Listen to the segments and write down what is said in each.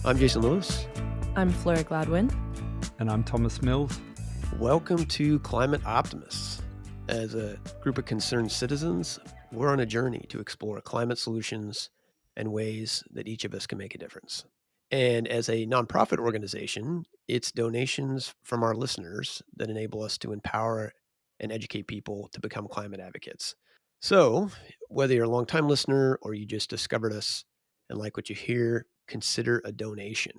I'm Jason Lewis. I'm Flora Gladwin. And I'm Thomas Mills. Welcome to Climate Optimists. As a group of concerned citizens, we're on a journey to explore climate solutions and ways that each of us can make a difference. And as a nonprofit organization, it's donations from our listeners that enable us to empower and educate people to become climate advocates. So, whether you're a longtime listener or you just discovered us and like what you hear, consider a donation.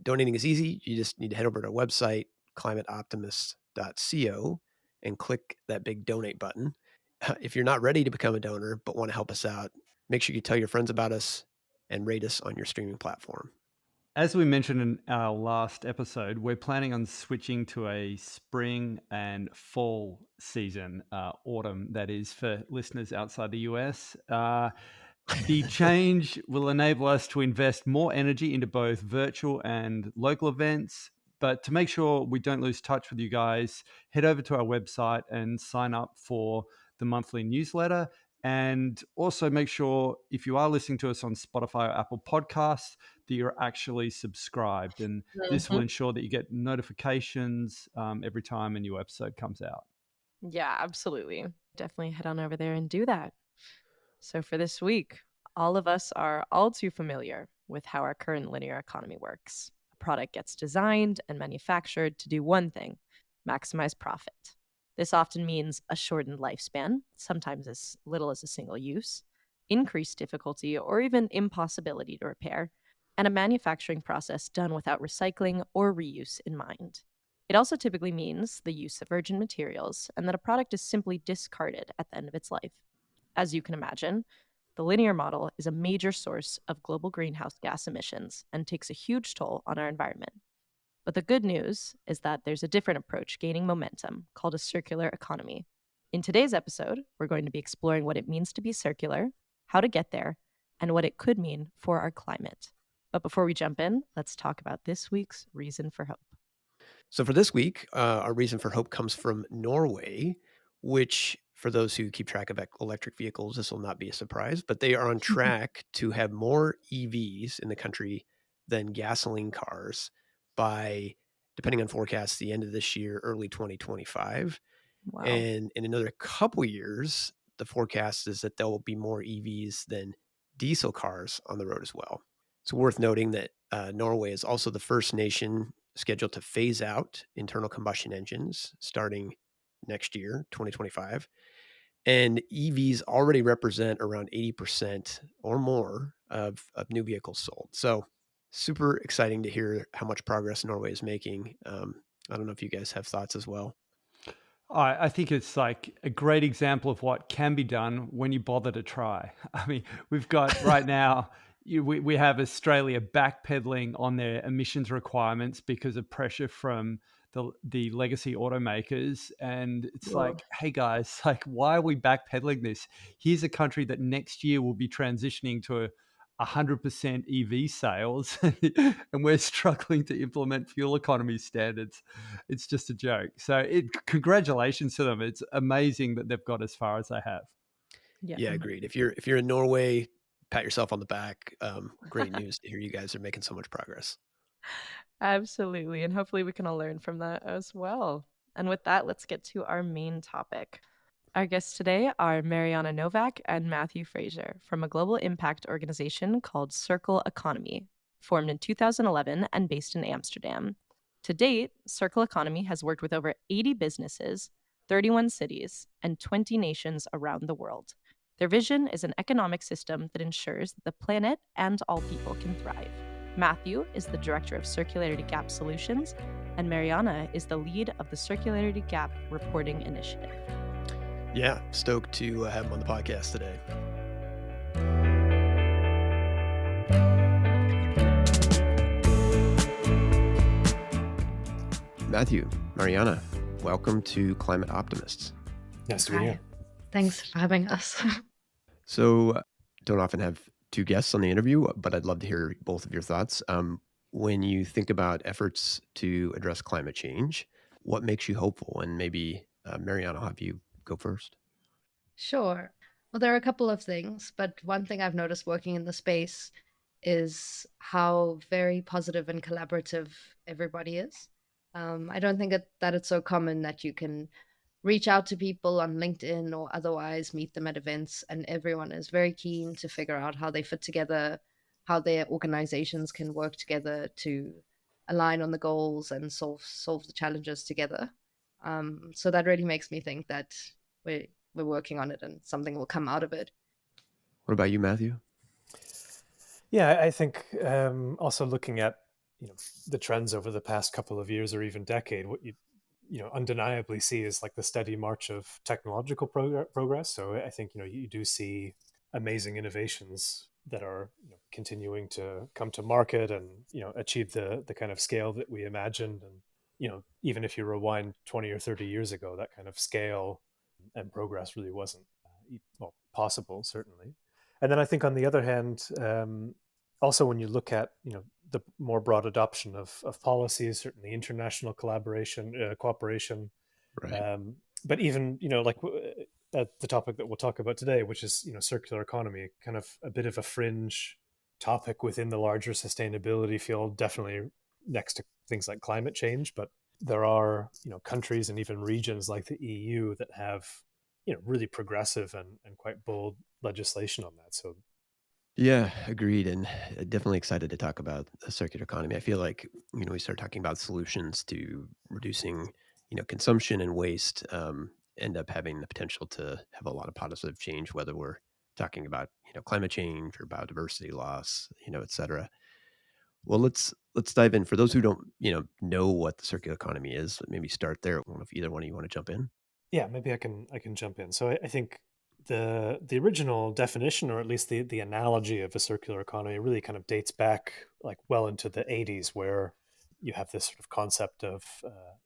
Donating is easy. You just need to head over to our website, climateoptimist.co, and click that big donate button. If you're not ready to become a donor but want to help us out, make sure you tell your friends about us and rate us on your streaming platform. As we mentioned in our last episode, we're planning on switching to a spring and fall season, autumn, that is, for listeners outside the US. The change will enable us to invest more energy into both virtual and local events. But to make sure we don't lose touch with you guys, head over to our website and sign up for the monthly newsletter. And also make sure if you are listening to us on Spotify or Apple Podcasts, that you're actually subscribed. And this will ensure that you get notifications every time a new episode comes out. Yeah, absolutely. Definitely head on over there and do that. So for this week, all of us are all too familiar with how our current linear economy works. A product gets designed and manufactured to do one thing: maximize profit. This often means a shortened lifespan, sometimes as little as a single use, increased difficulty, or even impossibility to repair, and a manufacturing process done without recycling or reuse in mind. It also typically means the use of virgin materials and that a product is simply discarded at the end of its life. As you can imagine, the linear model is a major source of global greenhouse gas emissions and takes a huge toll on our environment. But the good news is that there's a different approach gaining momentum called a circular economy. In today's episode, we're going to be exploring what it means to be circular, how to get there, and what it could mean for our climate. But before we jump in, let's talk about this week's reason for hope. So for this week, our reason for hope comes from Norway, which, for those who keep track of electric vehicles, this will not be a surprise, but they are on track to have more EVs in the country than gasoline cars by, depending on forecasts, the end of this year, early 2025. Wow. And in another couple years, the forecast is that there will be more EVs than diesel cars on the road as well. It's worth noting that Norway is also the first nation scheduled to phase out internal combustion engines starting next year, 2025. And EVs already represent around 80% or more of new vehicles sold. So super exciting to hear how much progress Norway is making. I don't know if you guys have thoughts as well. I think it's like a great example of what can be done when you bother to try. I mean, we've got right now, we have Australia backpedaling on their emissions requirements because of pressure from the legacy automakers. And it's like, hey guys, like, why are we backpedaling this? Here's a country that next year will be transitioning to 100% EV sales, and we're struggling to implement fuel economy standards. It's just a joke. So congratulations to them. It's amazing that they've got as far as they have. Yeah, agreed. If you're in Norway, pat yourself on the back. Great news to hear you guys are making so much progress. Absolutely. And hopefully we can all learn from that as well. And with that, let's get to our main topic. Our guests today are Marijana Novak and Matthew Fraser from a global impact organization called Circle Economy, formed in 2011 and based in Amsterdam. To date, Circle Economy has worked with over 80 businesses, 31 cities, and 20 nations around the world. Their vision is an economic system that ensures that the planet and all people can thrive. Matthew is the director of Circularity Gap Solutions, and Marijana is the lead of the Circularity Gap Reporting Initiative. Yeah, stoked to have him on the podcast today. Matthew, Marijana, welcome to Climate Optimists. Nice to meet you. Thanks for having us. So, don't often have two guests on the interview, but I'd love to hear both of your thoughts. When you think about efforts to address climate change, what makes you hopeful? And maybe, Marijana, I'll have you go first. Sure. Well, there are a couple of things, but one thing I've noticed working in the space is how very positive and collaborative everybody is. I don't think that it's so common that you can reach out to people on LinkedIn or otherwise meet them at events, and everyone is very keen to figure out how they fit together, how their organizations can work together to align on the goals and solve the challenges together. So that really makes me think that we're working on it and something will come out of it. What about you, Matthew? Yeah, I think also looking at the trends over the past couple of years or even decade, what you undeniably see is like the steady march of technological progress. So I think you do see amazing innovations that are continuing to come to market and achieve the kind of scale that we imagined. And even if you rewind 20 or 30 years ago, that kind of scale and progress really wasn't possible, certainly. And then I think on the other hand, also when you look at the more broad adoption of policies, certainly international cooperation, Right. but even like the topic that we'll talk about today, which is circular economy, kind of a bit of a fringe topic within the larger sustainability field, definitely next to things like climate change. But there are countries and even regions like the EU that have really progressive and quite bold legislation on that. So Yeah, agreed. And definitely excited to talk about the circular economy. I feel like, we start talking about solutions to reducing, consumption and waste, end up having the potential to have a lot of positive change, whether we're talking about, climate change or biodiversity loss, et cetera. Well, let's dive in. For those who don't, know what the circular economy is, maybe start there. I don't know if either one of you want to jump in. yeah, maybe I can jump in. So I think the original definition, or at least the analogy of a circular economy, really kind of dates back like well into the 80s, where you have this sort of concept of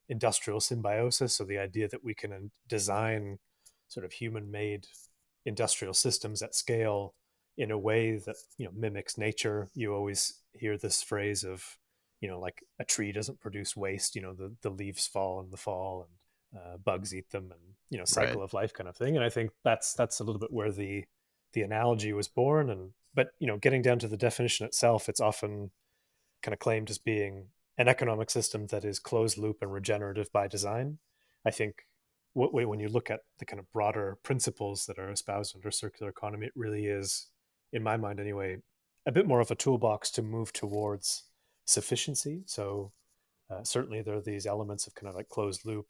industrial symbiosis. So the idea that we can design sort of human-made industrial systems at scale in a way that mimics nature. You always hear this phrase of like a tree doesn't produce waste. The leaves fall in the fall and bugs eat them, and Right. cycle of life kind of thing. And I think that's a little bit where the analogy was born. And but getting down to the definition itself, it's often kind of claimed as being an economic system that is closed loop and regenerative by design. I think when you look at the kind of broader principles that are espoused under circular economy, it really is, in my mind anyway, a bit more of a toolbox to move towards sufficiency. So certainly there are these elements of kind of like closed loop,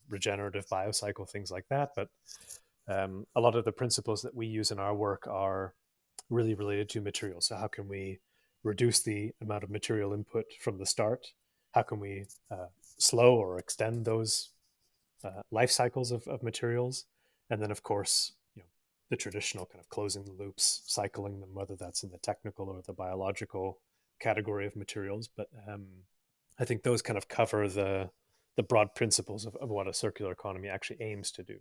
regenerative biocycle, things like that. But a lot of the principles that we use in our work are really related to materials. So how can we reduce the amount of material input from the start? How can we slow or extend those life cycles of materials? And then, of course, the traditional kind of closing the loops, cycling them, whether that's in the technical or the biological category of materials. But I think those kind of cover the broad principles of what a circular economy actually aims to do.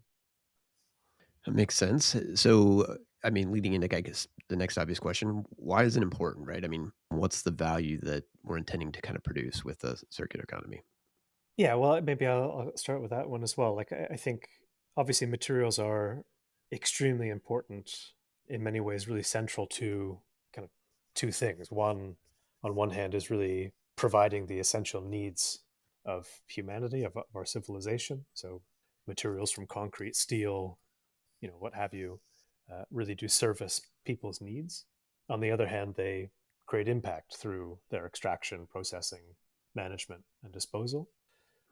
That makes sense. So, I mean, leading into, I guess, the next obvious question, why is it important, right? I mean, what's the value that we're intending to kind of produce with the circular economy? Yeah, well, maybe I'll start with that one as well. Like, I think obviously materials are extremely important in many ways, really central to kind of two things. One, on one hand, is really providing the essential needs of humanity, of our civilization. So, materials from concrete, steel, what have you, really do service people's needs. On the other hand, they create impact through their extraction, processing, management, and disposal.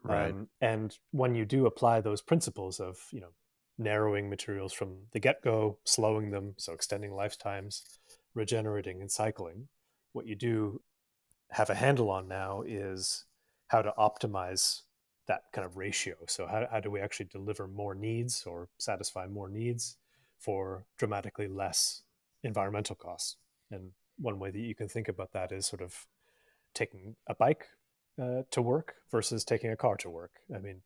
Right. And when you do apply those principles of narrowing materials from the get-go, slowing them, so extending lifetimes, regenerating and cycling, what you do have a handle on now is how to optimize that kind of ratio. So how do we actually deliver more needs or satisfy more needs for dramatically less environmental costs? And one way that you can think about that is sort of taking a bike to work versus taking a car to work. I mean,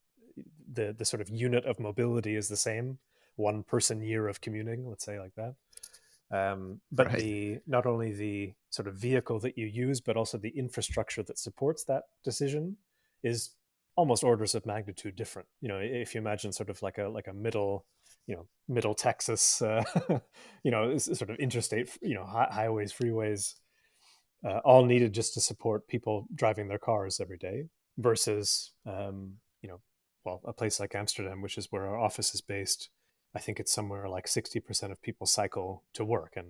the sort of unit of mobility is the same, one person year of commuting, let's say like that. But Right. the not only the sort of vehicle that you use, but also the infrastructure that supports that decision is almost orders of magnitude different. If you imagine sort of like a middle, middle Texas, sort of interstate, highways, freeways, all needed just to support people driving their cars every day, versus, a place like Amsterdam, which is where our office is based. I think it's somewhere like 60% of people cycle to work, and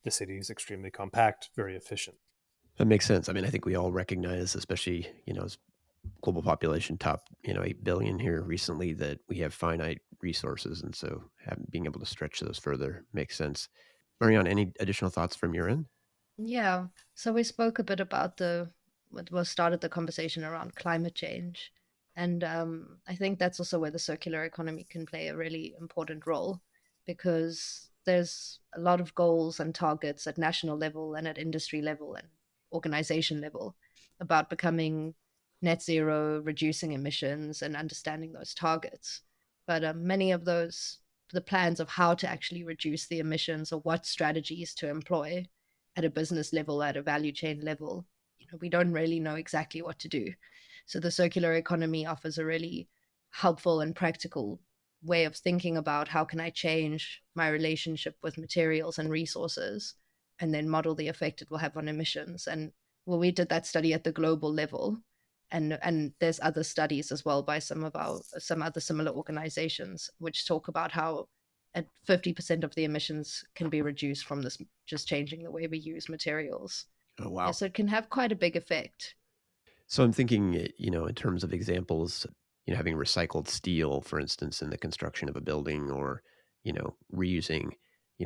the city is extremely compact, very efficient. That makes sense. I mean, I think we all recognize, especially, as global population top, 8 billion here recently, that we have finite resources. And so being able to stretch those further makes sense. Marianne, any additional thoughts from your end? Yeah. So we spoke a bit about what started the conversation around climate change. And I think that's also where the circular economy can play a really important role, because there's a lot of goals and targets at national level and at industry level and organization level about becoming net zero, reducing emissions, and understanding those targets. But many of the plans of how to actually reduce the emissions or what strategies to employ at a business level, at a value chain level, we don't really know exactly what to do. So the circular economy offers a really helpful and practical way of thinking about how can I change my relationship with materials and resources, and then model the effect it will have on emissions. And we did that study at the global level, and there's other studies as well by some other similar organizations which talk about how at 50% of the emissions can be reduced from this, just changing the way we use materials. Oh, wow. Yeah, so it can have quite a big effect. So I'm thinking, in terms of examples, having recycled steel, for instance, in the construction of a building, or, reusing,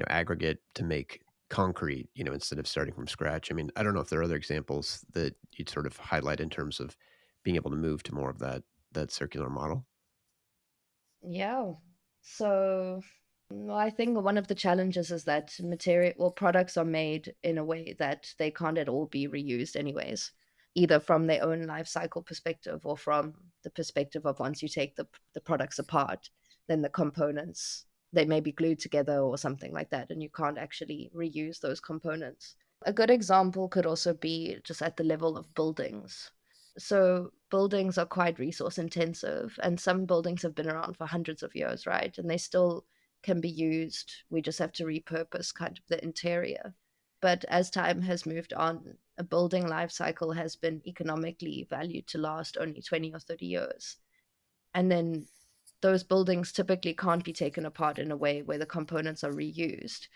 aggregate to make concrete, instead of starting from scratch. I mean, I don't know if there are other examples that you'd sort of highlight in terms of being able to move to more of that circular model. Yeah. So I think one of the challenges is that products are made in a way that they can't at all be reused anyways, either from their own life cycle perspective or from the perspective of once you take the products apart, then the components, they may be glued together or something like that, and you can't actually reuse those components. A good example could also be just at the level of buildings. So buildings are quite resource intensive, and some buildings have been around for hundreds of years, right? And they still can be used. We just have to repurpose kind of the interior. But as time has moved on, a building life cycle has been economically valued to last only 20 or 30 years. And then those buildings typically can't be taken apart in a way where the components are reused.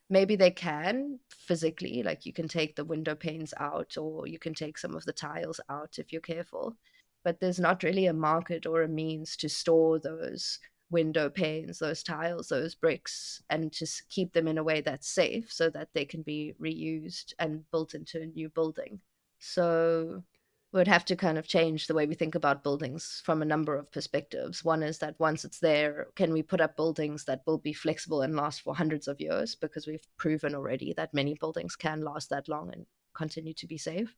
Maybe they can physically, like you can take the window panes out, or you can take some of the tiles out if you're careful. But there's not really a market or a means to store those window panes, those tiles, those bricks, and just keep them in a way that's safe so that they can be reused and built into a new building. So we'd have to kind of change the way we think about buildings from a number of perspectives. One is that once it's there, can we put up buildings that will be flexible and last for hundreds of years? Because we've proven already that many buildings can last that long and continue to be safe.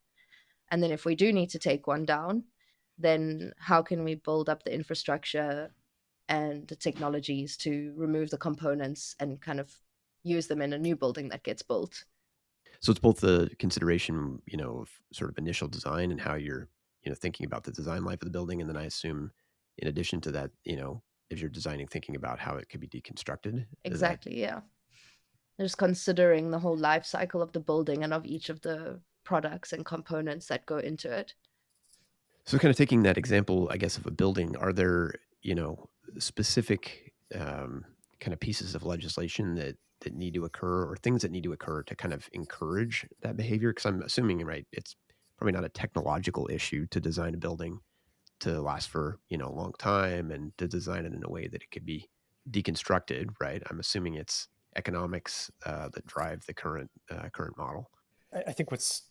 And then if we do need to take one down, then how can we build up the infrastructure and the technologies to remove the components and kind of use them in a new building that gets built? So it's both the consideration, of sort of initial design and how you're, thinking about the design life of the building. And then I assume in addition to that, if you're designing, thinking about how it could be deconstructed. Exactly, yeah. Just considering the whole life cycle of the building and of each of the products and components that go into it. So kind of taking that example, I guess, of a building, are there, specific kind of pieces of legislation that need to occur, or things that need to occur to kind of encourage that behavior? Because I'm assuming, right, it's probably not a technological issue to design a building to last for, a long time, and to design it in a way that it could be deconstructed, right? I'm assuming it's economics that drive the current model. I think what's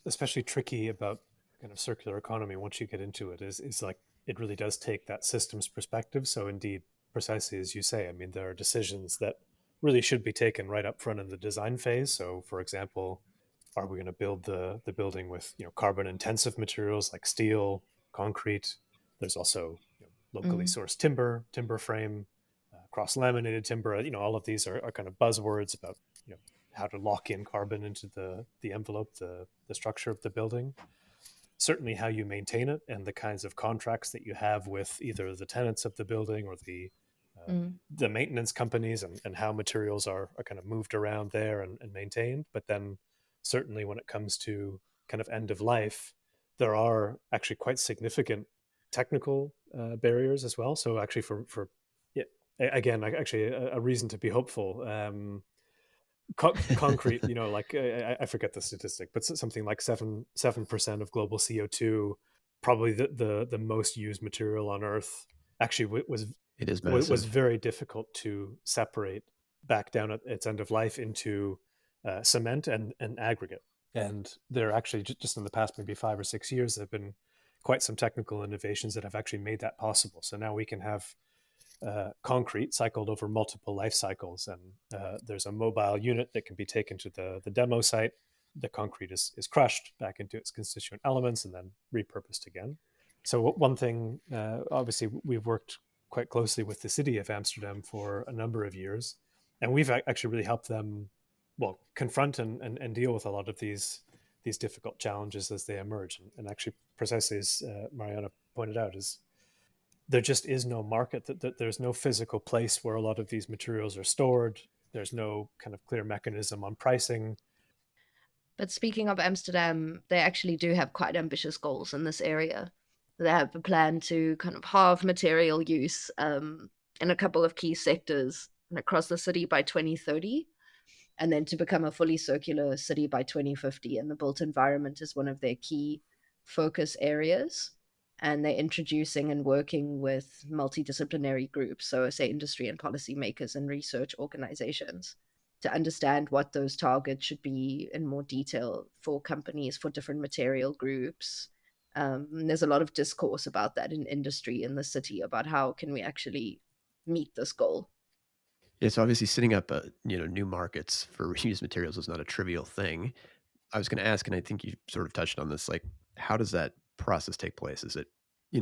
especially tricky about kind of circular economy, once you get into it, is like it really does take that systems perspective. So indeed, precisely as you say, I mean, there are decisions that really should be taken right up front in the design phase. So for example, are we going to build the building with carbon intensive materials like steel, concrete? There's also locally sourced timber frame, cross laminated timber. All of these are kind of buzzwords about how to lock in carbon into the envelope, the structure of the building. Certainly how you maintain it and the kinds of contracts that you have with either the tenants of the building or the maintenance companies, and how materials are kind of moved around there and maintained. But then certainly when it comes to kind of end of life, there are actually quite significant technical barriers as well. So actually for yeah, again, actually a reason to be hopeful. Concrete, like I forget the statistic, but something like 7% of global CO2, probably the most used material on Earth, actually It is massive. very difficult to separate back down at its end of life into cement and aggregate. And there actually just in the past maybe 5 or 6 years, there have been quite some technical innovations that have actually made that possible. So now we can have concrete cycled over multiple life cycles, and there's a mobile unit that can be taken to the demo site. The concrete is crushed back into its constituent elements and then repurposed again. So one thing, obviously, we've worked quite closely with the city of Amsterdam for a number of years, and we've actually really helped them, well, confront and deal with a lot of these difficult challenges as they emerge. And actually, precisely as Marijana pointed out, is there just is no market, that there's no physical place where a lot of these materials are stored. There's no kind of clear mechanism on pricing. But speaking of Amsterdam, they actually do have quite ambitious goals in this area. They have a plan to kind of halve material use in a couple of key sectors and across the city by 2030, and then to become a fully circular city by 2050. And the built environment is one of their key focus areas. And they're introducing and working with multidisciplinary groups, so say industry and policymakers and research organizations, to understand what those targets should be in more detail for companies, for different material groups. There's a lot of discourse about that in industry in the city, about how can we actually meet this goal. It's obviously setting up new markets for reused materials is not a trivial thing. I was going to ask, and I think you sort of touched on this, like, how does that process take place? Is it,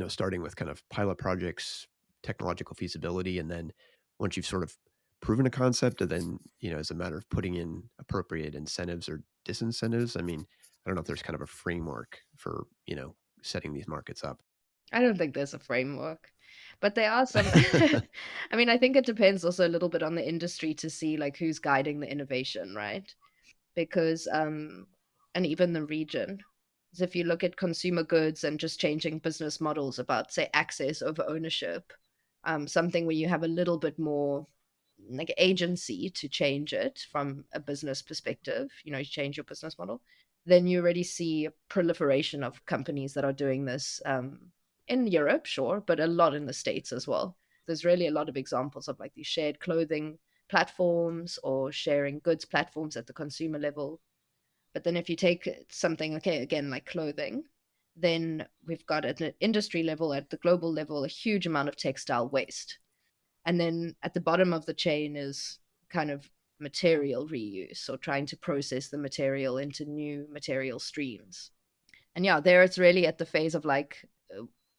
starting with kind of pilot projects, technological feasibility, and then once you've sort of proven a concept, and then, as a matter of putting in appropriate incentives or disincentives? I mean, I don't know if there's kind of a framework for, setting these markets up. I don't think there's a framework, but there are some. I mean, I think it depends also a little bit on the industry to see like who's guiding the innovation, right? Because and even the region. So if you look at consumer goods and just changing business models about, say, access over ownership, something where you have a little bit more like agency to change it from a business perspective, you change your business model, then you already see a proliferation of companies that are doing this in Europe, sure, but a lot in the States as well. There's really a lot of examples of like these shared clothing platforms or sharing goods platforms at the consumer level. But then if you take something, okay, again, like clothing, then we've got at an industry level, at the global level, a huge amount of textile waste. And then at the bottom of the chain is kind of material reuse, or trying to process the material into new material streams. And yeah, there it's really at the phase of like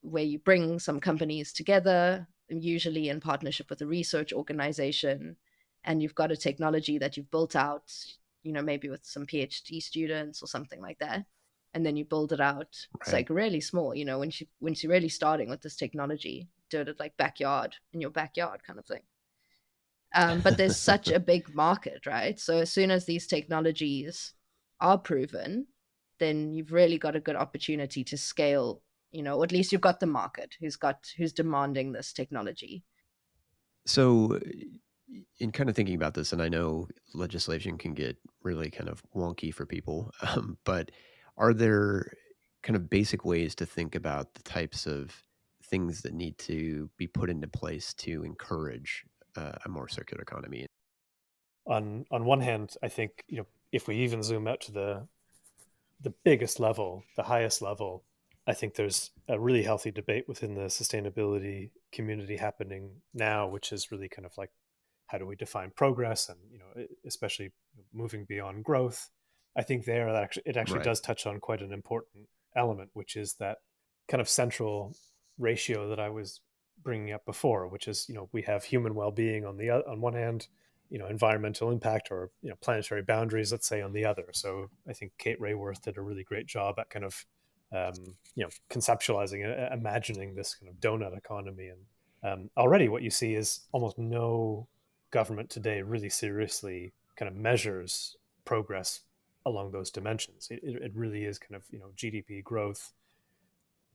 where you bring some companies together, usually in partnership with a research organization, and you've got a technology that you've built out, maybe with some PhD students or something like that. And then you build it out. It's Right. like really small, when you're really starting with this technology, do it like in your backyard kind of thing. But there's such a big market, right? So as soon as these technologies are proven, then you've really got a good opportunity to scale, or at least you've got the market who's demanding this technology. So, in kind of thinking about this, and I know legislation can get really kind of wonky for people, but are there kind of basic ways to think about the types of things that need to be put into place to encourage a more circular economy? On one hand, I think, if we even zoom out to the biggest level, the highest level, I think there's a really healthy debate within the sustainability community happening now, which is really kind of like, how do we define progress, and especially moving beyond growth. I think it actually Right. does touch on quite an important element, which is that kind of central ratio that I was bringing up before, which is, we have human well-being on one hand, environmental impact, or planetary boundaries, let's say, on the other. So I think Kate Rayworth did a really great job at kind of conceptualizing, imagining this kind of donut economy. And already what you see is almost no government today really seriously kind of measures progress along those dimensions. It really is kind of, GDP growth.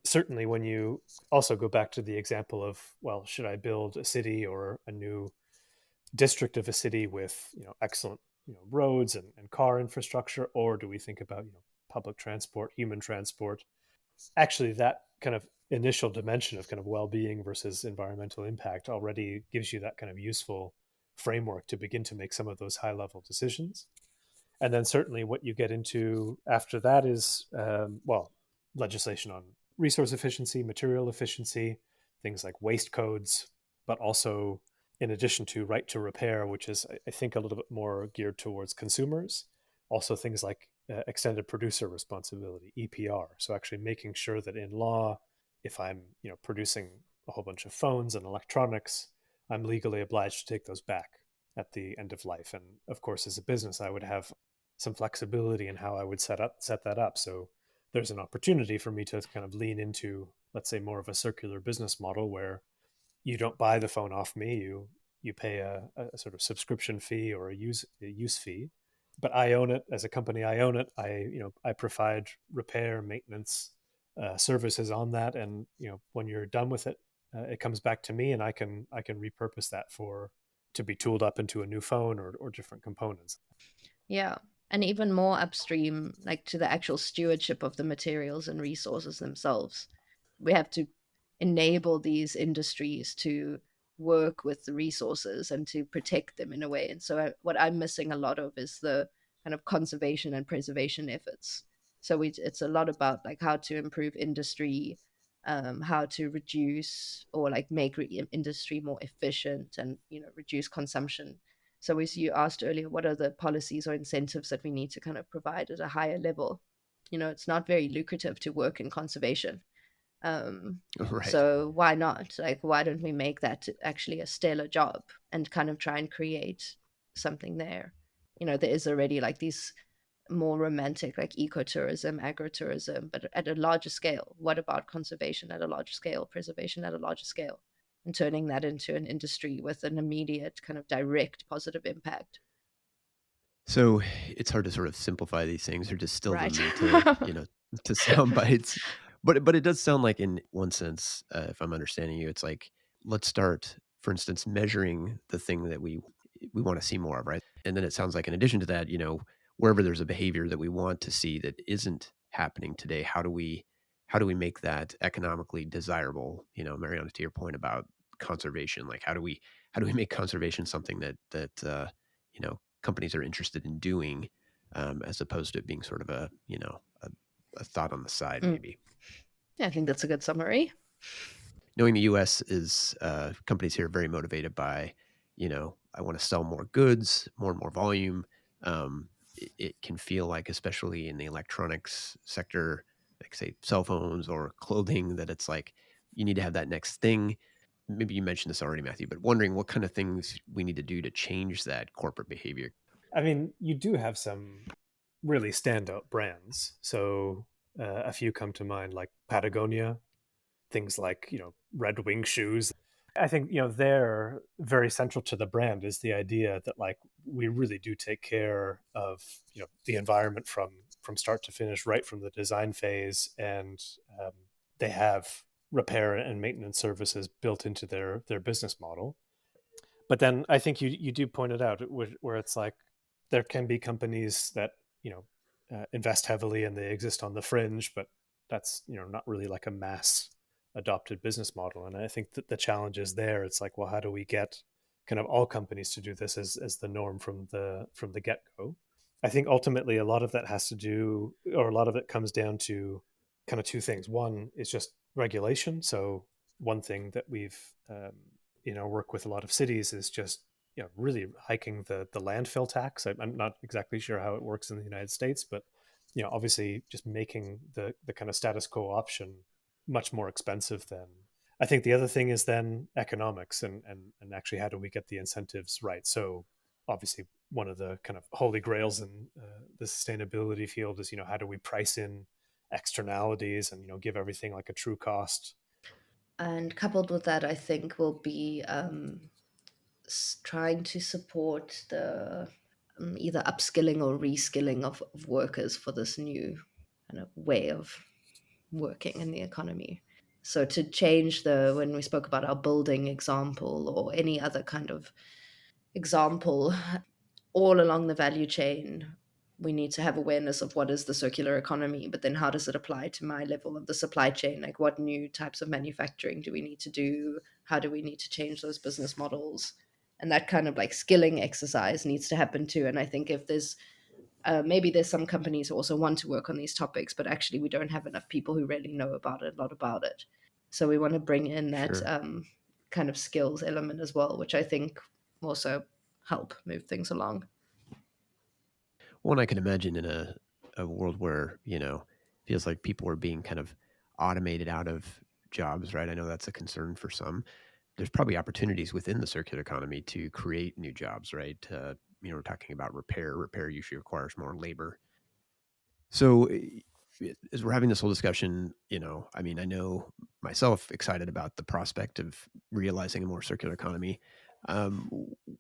Certainly when you also go back to the example of, well, should I build a city or a new district of a city with, excellent, roads and car infrastructure, or do we think about, public transport, human transport? Actually, that kind of initial dimension of kind of well-being versus environmental impact already gives you that kind of useful framework to begin to make some of those high-level decisions. And then certainly what you get into after that is, well, legislation on resource efficiency, material efficiency, things like waste codes, but also in addition to right to repair, which is, I think, a little bit more geared towards consumers, also things like extended producer responsibility, EPR. So actually making sure that in law, if I'm, producing a whole bunch of phones and electronics, I'm legally obliged to take those back at the end of life. And of course, as a business, I would have some flexibility in how I would set that up. So there's an opportunity for me to kind of lean into, let's say, more of a circular business model where you don't buy the phone off me, you pay a sort of subscription fee or a use fee, but I own it as a company. I own it. I provide repair, maintenance, services on that, and when you're done with it, it comes back to me, and I can repurpose that to be tooled up into a new phone or different components. Yeah. And even more upstream, like to the actual stewardship of the materials and resources themselves. We have to enable these industries to work with the resources and to protect them in a way. And so, what I'm missing a lot of is the kind of conservation and preservation efforts. So, it's a lot about like how to improve industry, how to reduce or like make industry more efficient and reduce consumption. So as you asked earlier, what are the policies or incentives that we need to kind of provide at a higher level? It's not very lucrative to work in conservation. Right. So why not? Like, why don't we make that actually a stellar job and kind of try and create something there? There is already like these more romantic, like ecotourism, agritourism, but at a larger scale. What about conservation at a larger scale, preservation at a larger scale, and turning that into an industry with an immediate kind of direct positive impact? So it's hard to sort of simplify these things or distill Right. them into, to sound bites. But it does sound like in one sense, if I'm understanding you, it's like, let's start, for instance, measuring the thing that we want to see more of, right? And then it sounds like in addition to that, wherever there's a behavior that we want to see that isn't happening today, how do we make that economically desirable? Mariana, to your point about conservation, like how do we make conservation something that companies are interested in doing, as opposed to it being sort of a thought on the side, Mm. maybe. Yeah, I think that's a good summary. Knowing the U.S. is companies here are very motivated by, I want to sell more goods, more and more volume. It can feel like, especially in the electronics sector, like say cell phones or clothing, that it's like you need to have that next thing. Maybe you mentioned this already, Matthew, but wondering what kind of things we need to do to change that corporate behavior. I mean, you do have some really standout brands. So a few come to mind, like Patagonia, things like, Red Wing shoes. I think, they're very central to the brand is the idea that like we really do take care of, the environment from start to finish, right from the design phase, and they have repair and maintenance services built into their business model. But then I think you do point it out where it's like there can be companies that invest heavily and they exist on the fringe, but that's not really like a mass adopted business model. And I think that the challenge is there. It's like, well, how do we get kind of all companies to do this as the norm from the get go? I think ultimately a lot of that has to do, or a lot of it comes down to kind of two things. One is just regulation. So one thing that we've work with a lot of cities is just really hiking the landfill tax. I'm not exactly sure how it works in the United States, but obviously just making the kind of status quo option much more expensive than. I think the other thing is then economics and actually how do we get the incentives right? So obviously one of the kind of holy grails in the sustainability field is how do we price in externalities and give everything like a true cost. And coupled with that, I think will be trying to support the either upskilling or reskilling of workers for this new kind of way of working in the economy. So to change when we spoke about our building example or any other kind of example, all along the value chain, we need to have awareness of what is the circular economy, but then how does it apply to my level of the supply chain? Like, what new types of manufacturing do we need to do? How do we need to change those business models? And that kind of like skilling exercise needs to happen too. And I think if there's maybe there's some companies who also want to work on these topics, but actually we don't have enough people who really know about it, a lot about it. So we want to bring in that kind of skills element as well, which I think also help move things along. One I can imagine in a world where, feels like people are being kind of automated out of jobs, right? I know that's a concern for some. There's probably opportunities within the circular economy to create new jobs, right? We're talking about repair. Repair usually requires more labor. So as we're having this whole discussion, I know myself excited about the prospect of realizing a more circular economy.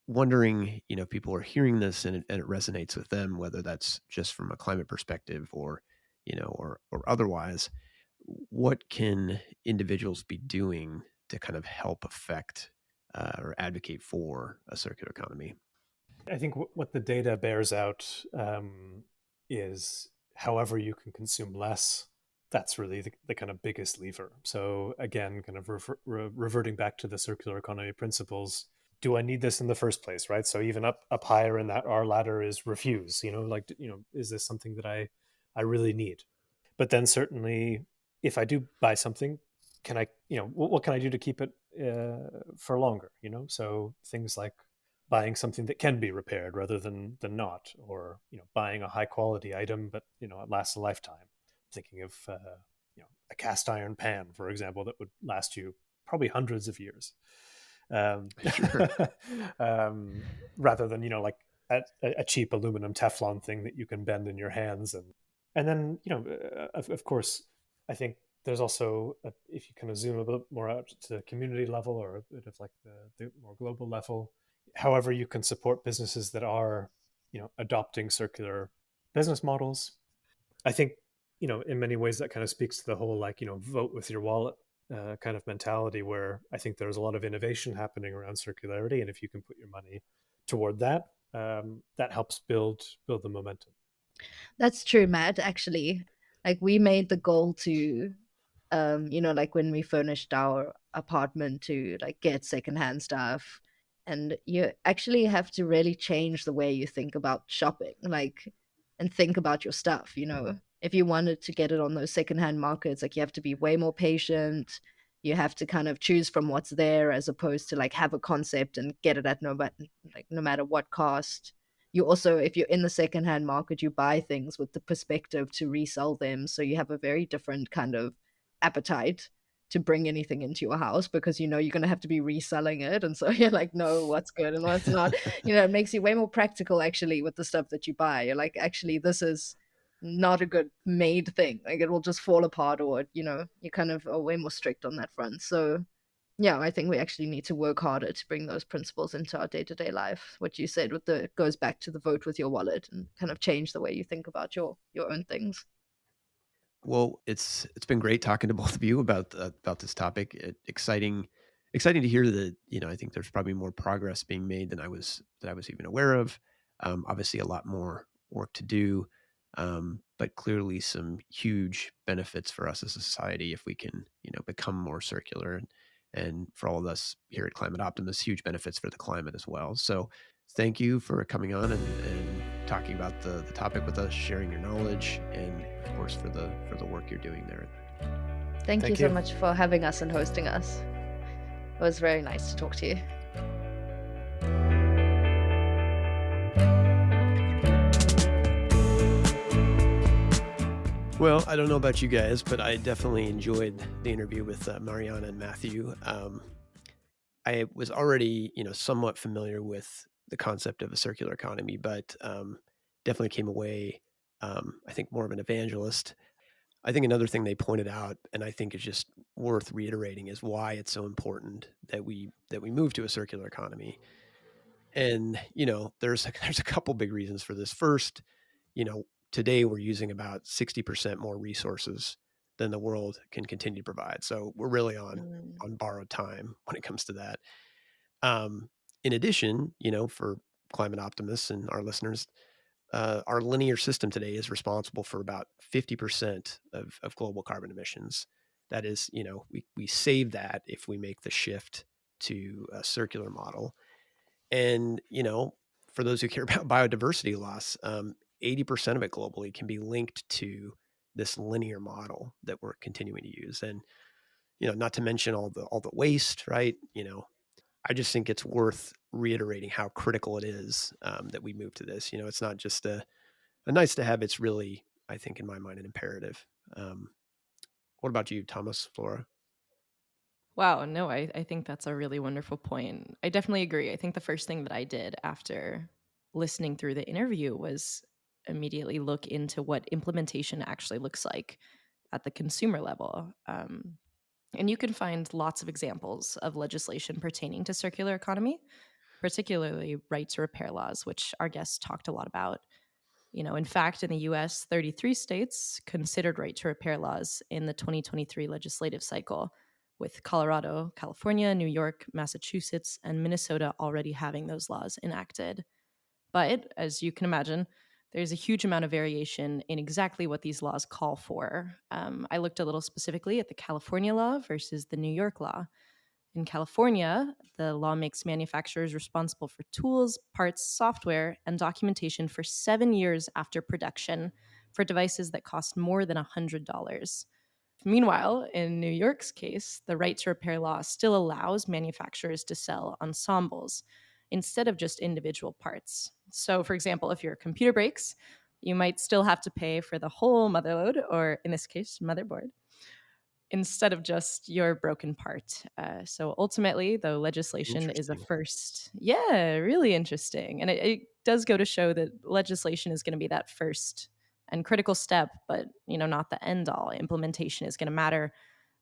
Wondering, if people are hearing this and it resonates with them, whether that's just from a climate perspective or, or otherwise, what can individuals be doing to kind of help affect or advocate for a circular economy? I think what the data bears out is however you can consume less. That's really the kind of biggest lever. So again, kind of reverting back to the circular economy principles. Do I need this in the first place, right? So even up higher in that our ladder is refuse. Is this something that I really need? But then certainly, if I do buy something, can I, what can I do to keep it for longer? So things like buying something that can be repaired rather than not, or buying a high quality item but it lasts a lifetime. Thinking of a cast iron pan, for example, that would last you probably hundreds of years, Sure. rather than like a cheap aluminum Teflon thing that you can bend in your hands. And then of course, I think there's also if you kind of zoom a bit more out to the community level or a bit of like the more global level, however you can support businesses that are adopting circular business models. I think in many ways that kind of speaks to the whole like vote with your wallet kind of mentality, where I think there's a lot of innovation happening around circularity, and if you can put your money toward that, that helps build the momentum. That's true, Matt. Actually, like we made the goal to like when we furnished our apartment, to like get secondhand stuff. And you actually have to really change the way you think about shopping, like, and think about your stuff. If you wanted to get it on those secondhand markets, like you have to be way more patient. You have to kind of choose from what's there as opposed to like have a concept and get it at no matter what cost. You also, if you're in the secondhand market, you buy things with the perspective to resell them. So you have a very different kind of appetite to bring anything into your house, because you're going to have to be reselling it, and so you're like, no, what's good and what's not. It makes you way more practical actually with the stuff that you buy. You're like, actually, this is not a good made thing, like it will just fall apart, or you kind of are way more strict on that front. So yeah, I think we actually need to work harder to bring those principles into our day-to-day life. What you said goes back to the vote with your wallet and kind of change the way you think about your own things. Well, it's been great talking to both of you about this topic. Exciting to hear that. I think there's probably more progress being made than I was even aware of. Obviously, a lot more work to do, but clearly some huge benefits for us as a society if we can become more circular, and for all of us here at Climate Optimists, huge benefits for the climate as well. So thank you for coming on and talking about the topic with us, sharing your knowledge, and of course for the work you're doing there. Thank you so much for having us and hosting us. It was very nice to talk to you. Well, I don't know about you guys, but I definitely enjoyed the interview with Marijana and Matthew. I was already, somewhat familiar with the concept of a circular economy, but definitely came away, I think, more of an evangelist. I think another thing they pointed out, and I think is just worth reiterating, is why it's so important that we move to a circular economy. And, there's a couple big reasons for this. First, today we're using about 60% more resources than the world can continue to provide. So we're really on borrowed time when it comes to that. In addition, for climate optimists and our listeners, our linear system today is responsible for about 50% of global carbon emissions. That is, we save that if we make the shift to a circular model. And, for those who care about biodiversity loss, 80% of it globally can be linked to this linear model that we're continuing to use. And, not to mention all the waste, right? I just think it's worth reiterating how critical it is that we move to this. It's not just a nice to have. It's really, I think, in my mind, an imperative. What about you, Thomas, Flora? Wow, no, I think that's a really wonderful point. I definitely agree. I think the first thing that I did after listening through the interview was immediately look into what implementation actually looks like at the consumer level. And you can find lots of examples of legislation pertaining to circular economy, particularly right to repair laws, which our guest talked a lot about. In fact, in the US, 33 states considered right to repair laws in the 2023 legislative cycle, with Colorado, California, New York, Massachusetts, and Minnesota already having those laws enacted. But as you can imagine, there's a huge amount of variation in exactly what these laws call for. I looked a little specifically at the California law versus the New York law. In California, the law makes manufacturers responsible for tools, parts, software, and documentation for 7 years after production for devices that cost more than $100. Meanwhile, in New York's case, the right to repair law still allows manufacturers to sell ensembles instead of just individual parts. So, for example, if your computer breaks, you might still have to pay for the whole motherload, or in this case, motherboard, instead of just your broken part. So ultimately, though legislation is a Interesting. first, really interesting. And it does go to show that legislation is going to be that first and critical step, but not the end all. Implementation is going to matter,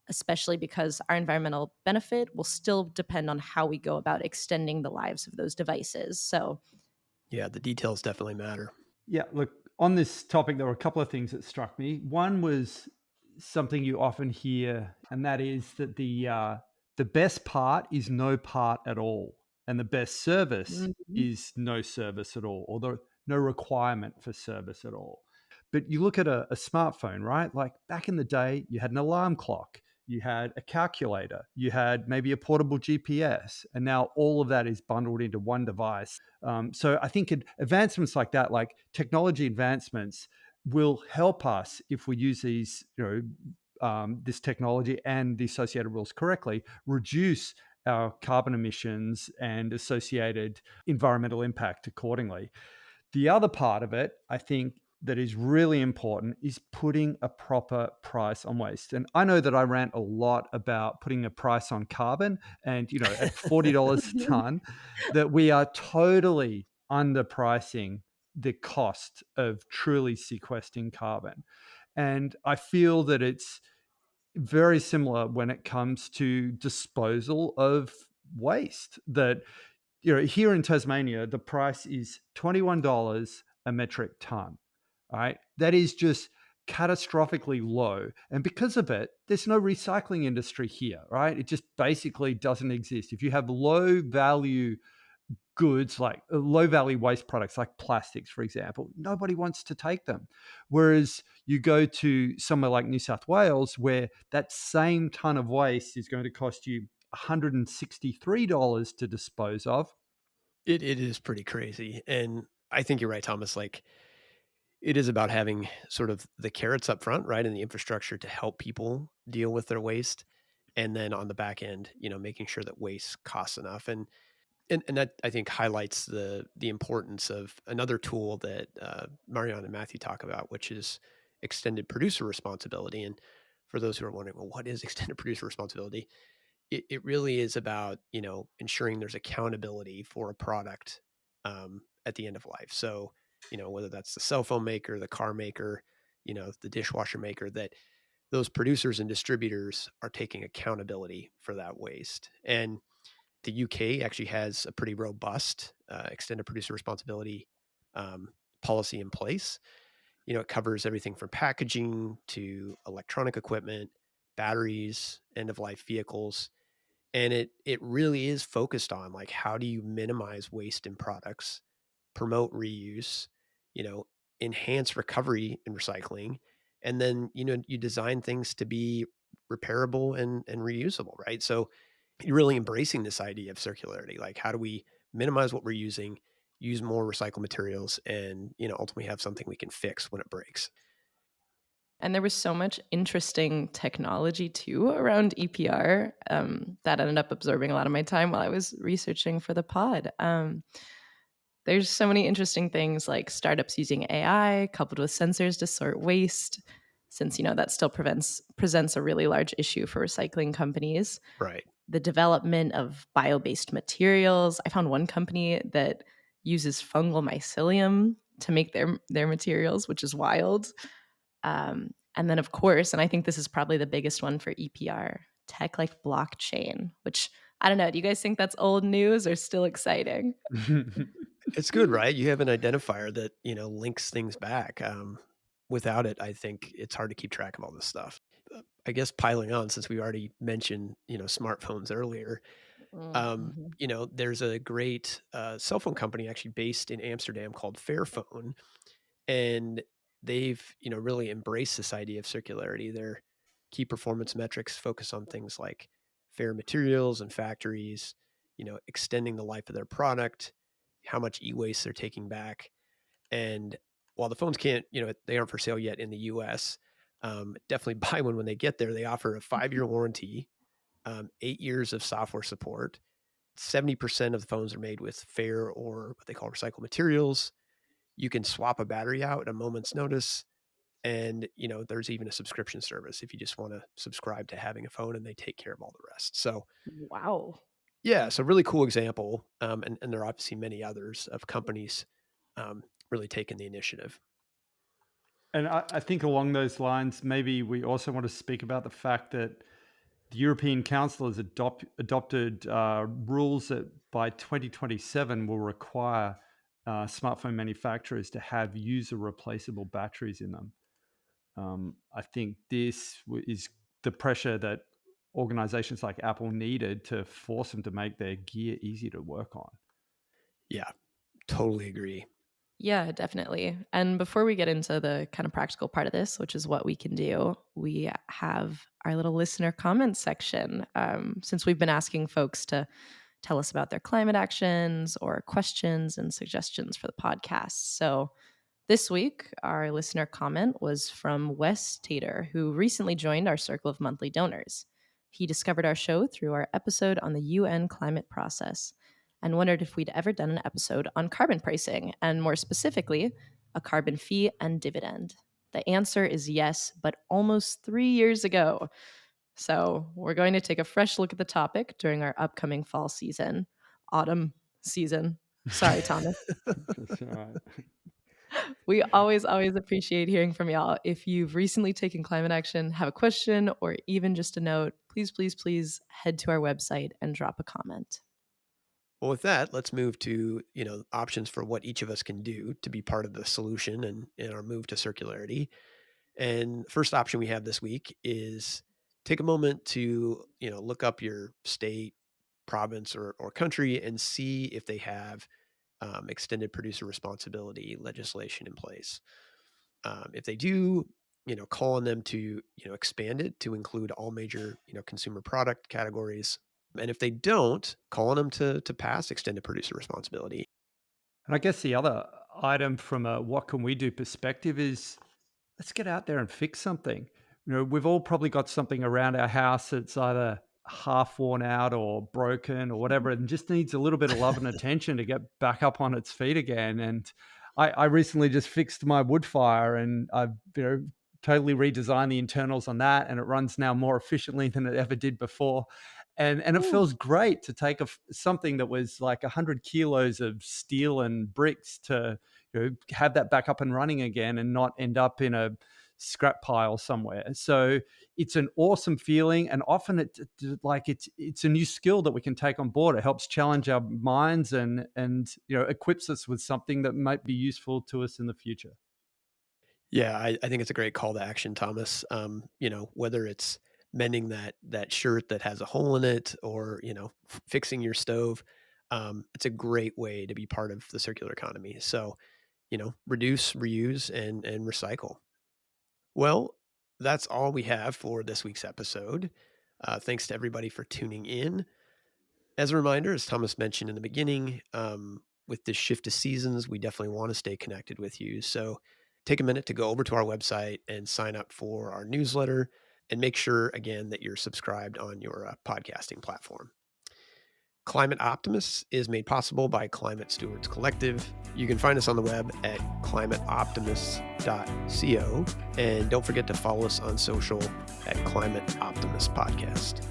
especially because our environmental benefit will still depend on how we go about extending the lives of those devices. So Yeah, the details definitely matter. Yeah, look, on this topic, there were a couple of things that struck me. One was something you often hear, and that is that the best part is no part at all, and the best service is no service at all, or no requirement for service at all. But you look at a smartphone, right? Like back in the day, you had an alarm clock, you had a calculator, you had maybe a portable GPS, and now all of that is bundled into one device. So I think advancements like that, like technology advancements, will help us if we use these, this technology and the associated rules correctly, reduce our carbon emissions and associated environmental impact accordingly. The other part of it, I think, that is really important is putting a proper price on waste. And I know that I rant a lot about putting a price on carbon and, at $40 a ton, that we are totally underpricing the cost of truly sequestering carbon. And I feel that it's very similar when it comes to disposal of waste. That here in Tasmania, the price is $21 a metric ton. All right, that is just catastrophically low, and because of it, there's no recycling industry here. Right, it just basically doesn't exist. If you have low value goods like low value waste products like plastics, for example, nobody wants to take them. Whereas you go to somewhere like New South Wales, where that same ton of waste is going to cost you $163 to dispose of. It is pretty crazy. And I think you're right, Thomas. Like, it is about having sort of the carrots up front, right? And the infrastructure to help people deal with their waste. And then on the back end, making sure that waste costs enough. And that, I think, highlights the importance of another tool that Marijana and Matthew talk about, which is extended producer responsibility. And for those who are wondering, well, what is extended producer responsibility? It really is about, ensuring there's accountability for a product at the end of life. So, whether that's the cell phone maker, the car maker, the dishwasher maker, that those producers and distributors are taking accountability for that waste. And The UK actually has a pretty robust extended producer responsibility policy in place. It covers everything from packaging to electronic equipment, batteries, end-of-life vehicles. And it really is focused on like, how do you minimize waste in products, promote reuse, enhance recovery and recycling, and then you design things to be repairable and reusable, right? So you're really embracing this idea of circularity. Like, how do we minimize what we're using, use more recycled materials, and ultimately have something we can fix when it breaks. And there was so much interesting technology too around EPR that ended up absorbing a lot of my time while I was researching for the pod. There's so many interesting things like startups using AI coupled with sensors to sort waste, since that still presents a really large issue for recycling companies. Right. The development of bio-based materials. I found one company that uses fungal mycelium to make their materials, which is wild. And then, of course, and I think this is probably the biggest one for EPR, tech like blockchain, which I don't know. Do you guys think that's old news or still exciting? It's good, right? You have an identifier that, links things back. Without it, I think it's hard to keep track of all this stuff. I guess piling on, since we already mentioned, smartphones earlier, there's a great cell phone company actually based in Amsterdam called Fairphone. And they've, really embraced this idea of circularity. Their key performance metrics focus on things like fair materials and factories, extending the life of their product, how much e-waste they're taking back. And while the phones can't, they aren't for sale yet in the US, definitely buy one when they get there. They offer a 5-year warranty, 8 years of software support. 70% of the phones are made with fair or what they call recycled materials. You can swap a battery out at a moment's notice. And, there's even a subscription service if you just want to subscribe to having a phone, and they take care of all the rest. So, Wow. yeah, so really cool example. And there are obviously many others of companies really taking the initiative. And I think along those lines, maybe we also want to speak about the fact that the European Council has adopted rules that by 2027 will require smartphone manufacturers to have user replaceable batteries in them. I think this is the pressure that organizations like Apple needed to force them to make their gear easy to work on. Yeah, totally agree. Yeah, definitely. And before we get into the kind of practical part of this, which is what we can do, we have our little listener comment section. Since we've been asking folks to tell us about their climate actions or questions and suggestions for the podcast. So this week, our listener comment was from Wes Tater, who recently joined our circle of monthly donors. He discovered our show through our episode on the UN climate process and wondered if we'd ever done an episode on carbon pricing, and more specifically, a carbon fee and dividend. The answer is yes, but almost 3 years ago. So we're going to take a fresh look at the topic during our upcoming fall season, autumn season. Sorry, Thomas. That's all right. We always appreciate hearing from y'all. If you've recently taken climate action, have a question, or even just a note, please head to our website and drop a comment. Well, with that, let's move to, options for what each of us can do to be part of the solution and in our move to circularity. And the first option we have this week is take a moment to, look up your state, province, or country and see if they have extended producer responsibility legislation in place. If they do, call on them to, expand it to include all major, consumer product categories. And if they don't, call on them to pass extended producer responsibility. And I guess the other item from a what can we do perspective is let's get out there and fix something. We've all probably got something around our house that's either half worn out or broken or whatever, and just needs a little bit of love and attention to get back up on its feet again. And I recently just fixed my wood fire, and I've totally redesigned the internals on that, and it runs now more efficiently than it ever did before. And it feels great to take something that was like 100 kilos of steel and bricks to have that back up and running again and not end up in a scrap pile somewhere. So it's an awesome feeling, and often it's a new skill that we can take on board. It helps challenge our minds and equips us with something that might be useful to us in the future. Yeah, I think it's a great call to action, Thomas. Whether it's mending that shirt that has a hole in it, or fixing your stove, it's a great way to be part of the circular economy. So, reduce, reuse, and recycle. Well, that's all we have for this week's episode. Thanks to everybody for tuning in. As a reminder, as Thomas mentioned in the beginning, with this shift to seasons, we definitely want to stay connected with you. So take a minute to go over to our website and sign up for our newsletter, and make sure, again, that you're subscribed on your podcasting platform. Climate Optimists is made possible by Climate Stewards Collective. You can find us on the web at climateoptimists.co. And don't forget to follow us on social at Climate Optimist Podcast.